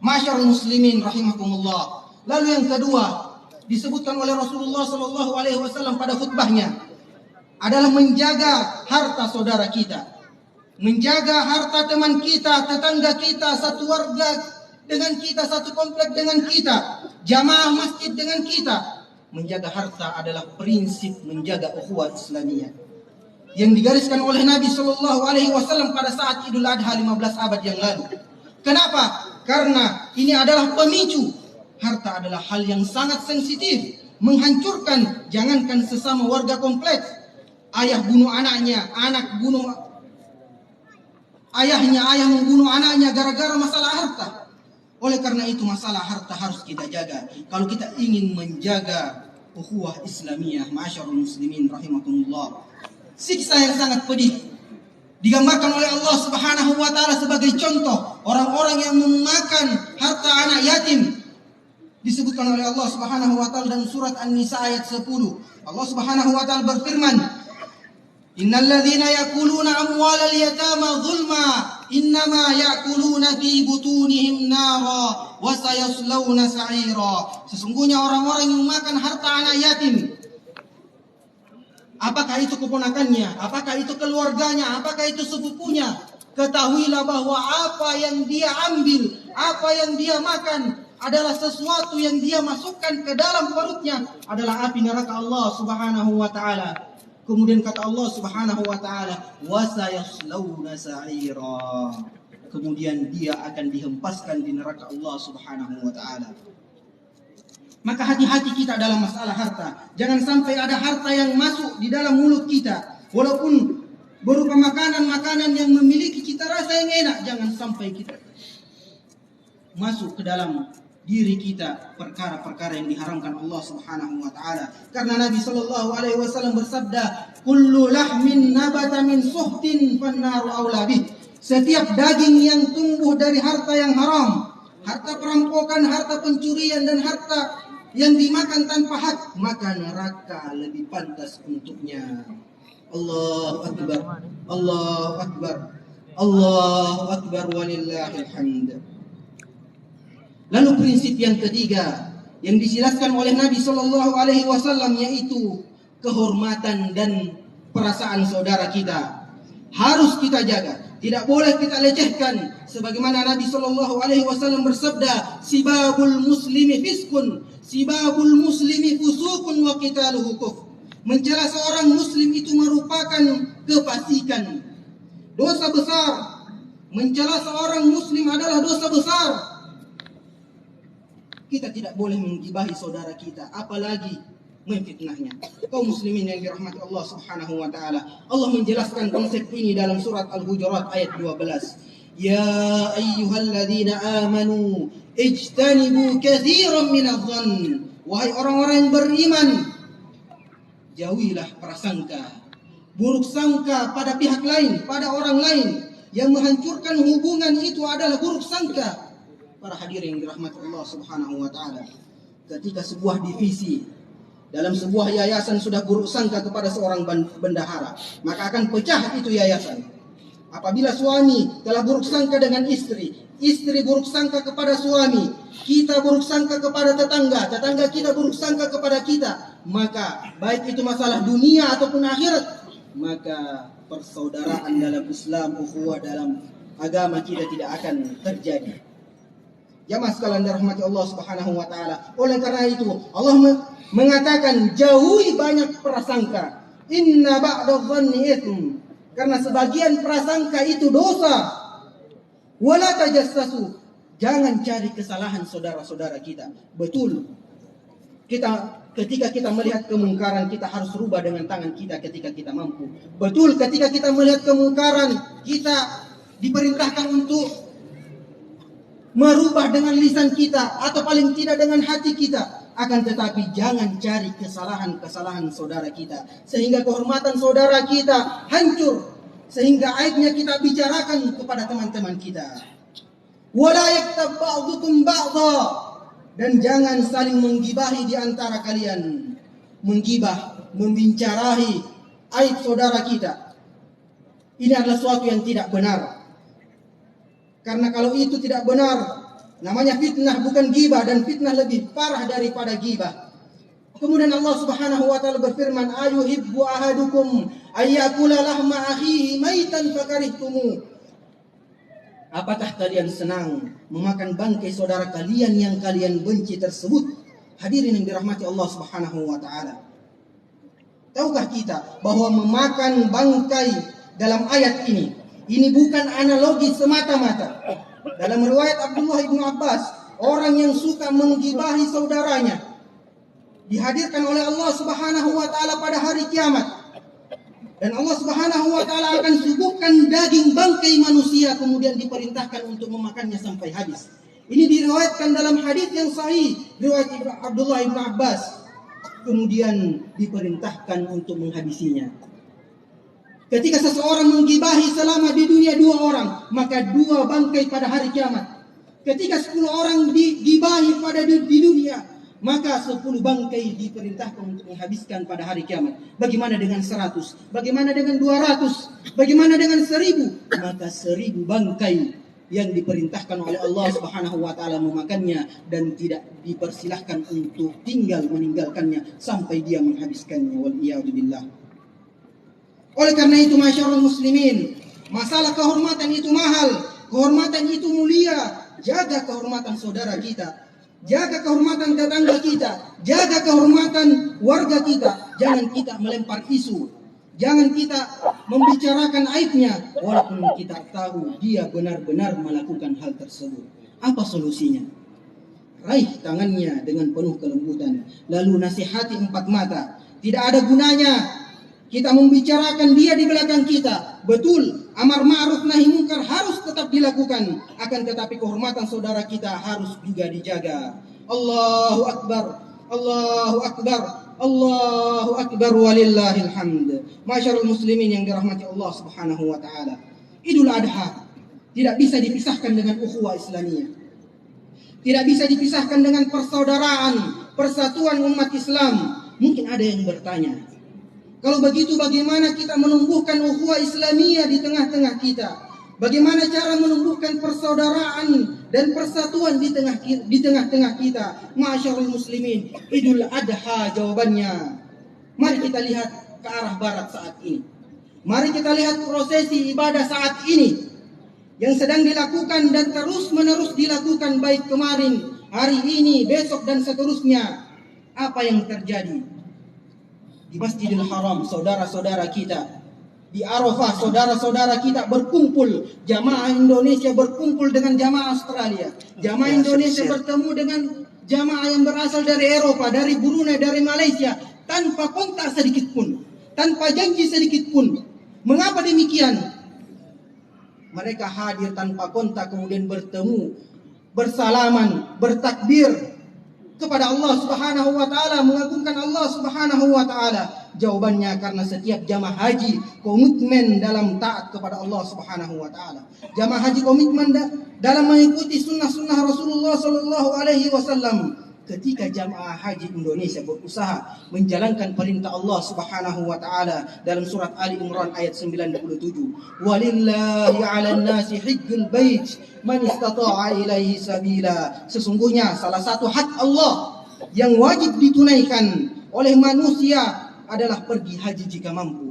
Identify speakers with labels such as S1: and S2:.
S1: Masyarul muslimin rahimakumullah. Lalu yang kedua disebutkan oleh Rasulullah sallallahu alaihi wasallam pada khutbahnya adalah menjaga harta saudara kita. Menjaga harta teman kita, tetangga kita, satu warga dengan kita, satu komplek dengan kita, jamaah masjid dengan kita. Menjaga harta adalah prinsip menjaga ukhuwah Islamiyah yang digariskan oleh Nabi sallallahu alaihi wasallam pada saat Idul Adha 15 abad yang lalu. Kenapa? Karena ini adalah pemicu. Harta adalah hal yang sangat sensitif, menghancurkan jangankan sesama warga kompleks. Ayah bunuh anaknya, anak bunuh ayahnya, ayah membunuh anaknya gara-gara masalah harta. Oleh karena itu masalah harta harus kita jaga. Kalau kita ingin menjaga ukhuwah Islamiyah, ma'asyarul muslimin rahimakumullah. Siksa yang sangat pedih digambarkan oleh Allah Subhanahu wa taala sebagai contoh orang-orang yang memakan harta anak yatim. Disebutkan oleh Allah Subhanahu wa taala dalam surat An-Nisa ayat 10. Allah Subhanahu wa taala berfirman, "Innal ladzina yakuluna amwalal yatama zulma innama yakuluna fi butunihim nara wa sayaslawna sa'ira." Sesungguhnya orang-orang yang memakan harta anak yatim, apakah itu keponakannya, apakah itu keluarganya, apakah itu sepupunya, ketahuilah bahwa apa yang dia ambil, apa yang dia makan adalah sesuatu yang dia masukkan ke dalam perutnya adalah api neraka Allah Subhanahu wa taala. Kemudian kata Allah Subhanahu wa taala, "Wa sayaslawna sa'ira." Kemudian dia akan dihempaskan di neraka Allah Subhanahu wa taala. Maka hati-hati kita dalam masalah harta. Jangan sampai ada harta yang masuk di dalam mulut kita, walaupun berupa makanan-makanan yang memiliki cita rasa yang enak. Jangan sampai kita masuk ke dalam diri kita perkara-perkara yang diharamkan Allah Subhanahu wa taala. Karena Nabi sallallahu alaihi wasallam bersabda, "Kullu lahmin nabata min suhtin fannaru aula bih." Setiap daging yang tumbuh dari harta yang haram, harta perampokan, harta pencurian dan harta yang dimakan tanpa hak, maka neraka lebih pantas untuknya. Allahu akbar. Allahu akbar. Allahu akbar walillahil hamd. Lalu prinsip yang ketiga yang dijelaskan oleh Nabi sallallahu alaihi wasallam yaitu kehormatan dan perasaan saudara kita. Harus kita jaga, tidak boleh kita lecehkan. Sebagaimana Nabi sallallahu alaihi wasallam bersabda, "Sibabul muslimi fiskun, sibabul muslimi fusukun wa qitaluhu kufr." Mencela seorang muslim itu merupakan kefasikan, dosa besar. Mencela seorang muslim adalah dosa besar. Kita tidak boleh menggibahi saudara kita, apalagi memfitnahnya. Kaum muslimin yang dirahmati Allah Subhanahu wa taala, Allah menjelaskan konsep ini dalam surat Al-Hujurat ayat 12. Ya ayyuhalladzina amanu ijtanibu katsiran minadh-dhann. Wahai orang-orang yang beriman, jauhilah prasangka, buruk sangka pada pihak lain, pada orang lain. Yang menghancurkan hubungan itu adalah buruk sangka. Para hadirin yang dirahmati Allah Subhanahu wa taala, ketika sebuah divisi dalam sebuah yayasan sudah buruk sangka kepada seorang bendahara, maka akan pecah itu yayasan. Apabila suami telah buruk sangka dengan istri, istri buruk sangka kepada suami, kita buruk sangka kepada tetangga, tetangga kita buruk sangka kepada kita, maka baik itu masalah dunia ataupun akhirat, maka persaudaraan dalam Islam, ukhuwah dalam agama kita tidak akan terjadi. Jamaah sekalian dirahmati Allah Subhanahu wa taala. Oleh karena itu Allah mengatakan jauhi banyak prasangka. Inna ba'dadh-dhanni itsm. Karena sebagian prasangka itu dosa. Wala tajassasu. Jangan cari kesalahan saudara-saudara kita. Betul. Ketika kita melihat kemungkaran, kita harus rubah dengan tangan kita ketika kita mampu. Betul, ketika kita melihat kemungkaran, kita diperintahkan untuk merubah dengan lisan kita atau paling tidak dengan hati kita. Akan tetapi jangan cari kesalahan-kesalahan saudara kita sehingga kehormatan saudara kita hancur, sehingga aibnya kita bicarakan kepada teman-teman kita. Wala yaktab ba'dukum ba'dha. Dan jangan saling menggibahi di antara kalian. Menggibah, membincarahi aib saudara kita, ini adalah sesuatu yang tidak benar. Karena kalau itu tidak benar, Namanya fitnah, bukan ghibah, dan fitnah lebih parah daripada ghibah. Kemudian Allah Subhanahu wa taala berfirman, ayuhibbu ahadukum ayyakula lahma akhihi maitan fakarihtumu. Apakah kalian senang memakan bangkai saudara kalian yang kalian benci tersebut? Hadirin yang dirahmati Allah Subhanahu wa taala. Tahukah kita bahwa memakan bangkai dalam ayat ini bukan analogi semata-mata. Dalam riwayat Abdullah ibnu Abbas, orang yang suka menggibahi saudaranya dihadirkan oleh Allah Subhanahu wa taala pada hari kiamat. Dan Allah Subhanahu wa taala akan suguhkan daging bangkai manusia, kemudian diperintahkan untuk memakannya sampai habis. Ini diriwayatkan dalam hadis yang sahih, riwayat Abdullah ibnu Abbas. Kemudian diperintahkan untuk menghabisinya. Ketika seseorang menggibahi selama di dunia 2 orang, maka 2 bangkai pada hari kiamat. Ketika 10 orang digibahi pada di dunia, maka 10 bangkai diperintahkan untuk menghabiskan pada hari kiamat. Bagaimana dengan 100? Bagaimana dengan 200? Bagaimana dengan 1000? Maka 1000 bangkai yang diperintahkan oleh Allah Subhanahu wa taala memakannya, dan tidak dipersilahkan untuk tinggal meninggalkannya sampai dia menghabiskannya. Wal iyadu billah. Oleh karena itu, masyarul muslimin, masalah kehormatan itu mahal, kehormatan itu mulia. Jaga kehormatan saudara kita, jaga kehormatan tetangga kita, jaga kehormatan warga kita. Jangan kita melempar isu, jangan kita membicarakan aibnya, walaupun kita tahu dia benar-benar melakukan hal tersebut. Apa solusinya? Raih tangannya dengan penuh kelembutan, lalu nasihati 4 mata. Tidak ada gunanya kita membicarakan dia di belakang kita. Betul, amar ma'ruf nahi munkar harus tetap dilakukan, akan tetapi kehormatan saudara kita harus juga dijaga. Allahu Akbar, Allahu Akbar, Allahu Akbar, walillahil hamd. Masyarul muslimin yang dirahmati Allah Subhanahu wa taala. Idul Adha tidak bisa dipisahkan dengan ukhuwah Islamiyah. Tidak bisa dipisahkan dengan persaudaraan, persatuan umat Islam. Mungkin ada yang bertanya, kalau begitu bagaimana kita menumbuhkan ukhuwah Islamiyah di tengah-tengah kita? Bagaimana cara menumbuhkan persaudaraan dan persatuan di tengah-tengah kita? Masyarul muslimin, Idul Adha jawabannya. Mari kita lihat ke arah barat saat ini. Mari kita lihat prosesi ibadah saat ini yang sedang dilakukan dan terus-menerus dilakukan, baik kemarin, hari ini, besok dan seterusnya. Apa yang terjadi? Di Masjidil Haram, saudara-saudara kita. Di Arafah, saudara-saudara kita berkumpul. Jamaah Indonesia berkumpul dengan jamaah Australia. Jamaah Indonesia bertemu dengan jamaah yang berasal dari Eropa, dari Brunei, dari Malaysia, tanpa kontak sedikit pun, tanpa janji sedikit pun. Mengapa demikian? Mereka hadir tanpa kontak, kemudian bertemu, bersalaman, bertakbir kepada Allah Subhanahu wa taala, mengagungkan Allah Subhanahu wa taala. Jawabannya karena setiap jamaah haji komitmen dalam taat kepada Allah Subhanahu wa taala. Jamaah haji komitmen dalam mengikuti sunnah-sunnah Rasulullah sallallahu alaihi wasallam. Ketika jamaah haji Indonesia berusaha menjalankan perintah Allah Subhanahu wa taala dalam surat Ali Imran ayat 97, walillahi 'alan nasi hajjul bait man istata'a ilaihi sabila. Sesungguhnya salah satu hak Allah yang wajib ditunaikan oleh manusia adalah pergi haji jika mampu.